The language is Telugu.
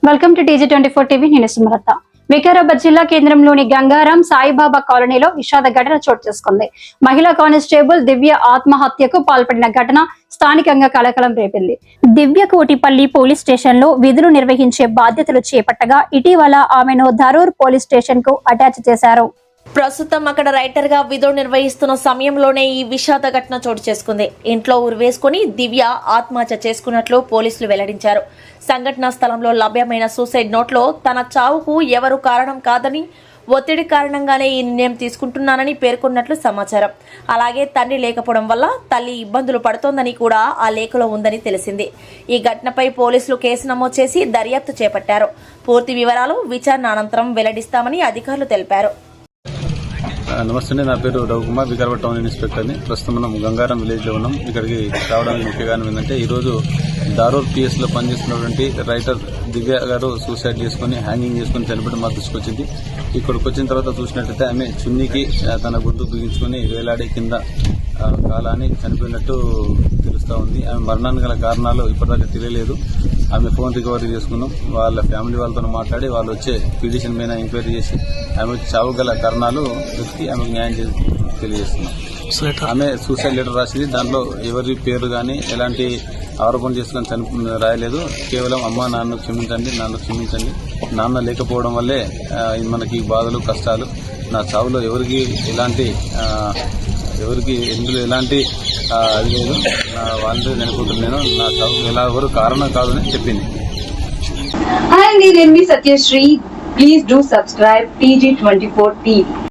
Welcome to TG24 TV. నేను సుమలత. వికారాబాద్ జిల్లా కేంద్రంలోని గంగారాం సాయిబాబా కాలనీలో విషాద ఘటన చోటు చేసుకుంది. మహిళా కానిస్టేబుల్ దివ్య ఆత్మహత్యకు పాల్పడిన ఘటన స్థానికంగా కలకలం రేపింది. దివ్య కోటిపల్లి పోలీస్ స్టేషన్ లో విధులు నిర్వహించే బాధ్యతలు చేపట్టగా ఇటీవల ఆమెను ధరూర్ పోలీస్ స్టేషన్ కు అటాచ్ చేశారు. ప్రస్తుతం అక్కడ రైటర్ గా విధులు నిర్వహిస్తున్న సమయంలోనే ఈ విషాద ఘటన చోటు చేసుకుంది. ఇంట్లో ఉరివేసుకుని దివ్య ఆత్మహత్య చేసుకున్నట్లు పోలీసులు వెల్లడించారు. సంఘటనా స్థలంలో లభ్యమైన సూసైడ్ నోట్లో తన చావుకు ఎవరు కారణం కాదని, ఒత్తిడి కారణంగానే ఈ నిర్ణయం తీసుకుంటున్నానని పేర్కొన్నట్లు సమాచారం. అలాగే తండ్రి లేకపోవడం వల్ల తల్లి ఇబ్బందులు పడుతోందని కూడా ఆ లేఖలో ఉందని తెలిసింది. ఈ ఘటనపై పోలీసులు కేసు నమోదు చేసి దర్యాప్తు చేపట్టారు. పూర్తి వివరాలు విచారణ అనంతరం వెల్లడిస్తామని అధికారులు తెలిపారు. నమస్తే, నా పేరు రవికుమార్, వికారాబాద్ టౌన్ ఇన్స్పెక్టర్ని. ప్రస్తుతం మనం గంగారం విలేజ్లో ఉన్నాం. ఇక్కడికి రావడానికి ముఖ్య కారణం ఏంటంటే, ఈరోజు ధారూర్ పిఎస్లో పనిచేస్తున్నటువంటి రైటర్ దివ్య గారు సూసైడ్ చేసుకుని హ్యాంగింగ్ చేసుకుని చనిపోవడం మాకు తీసుకొచ్చింది. ఇక్కడికి వచ్చిన తర్వాత చూసినట్లయితే ఆమె చున్నీకి తన గొంతు బిగించుకుని వేలాడి కింద కాలాన్ని చనిపోయినట్టు తెలుస్తూ ఉంది. ఆమె మరణానికి గల కారణాలు ఇప్పటిదాకా తెలియలేదు. ఆమె ఫోన్ రికవరీ చేసుకున్నాం. వాళ్ళ ఫ్యామిలీ వాళ్ళతో మాట్లాడి వాళ్ళు వచ్చే పిటిషన్ మీద ఎంక్వైరీ చేసి ఆమె చావు గల కారణాలు వెతికి ఆమెకు న్యాయం తెలియజేస్తున్నాం. ఆమె సూసైడ్ లెటర్ రాసింది. దాంట్లో ఎవరి పేరు కానీ ఎలాంటి ఆరోపణ చేసుకుని రాయలేదు. కేవలం అమ్మ నాన్న క్షమించండి, నాన్న లేకపోవడం వల్లే మనకి బాధలు కష్టాలు, నా చావులో ఎవరికి ఎందులో ఎలాంటి అది లేదు, వాళ్ళతో చనిపోతున్నాను, నా చావు ఎవరు కారణం కాదని చెప్పింది. హాయ్ అండి, నేను మీ సత్యశ్రీ. Please do subscribe TG24 TV.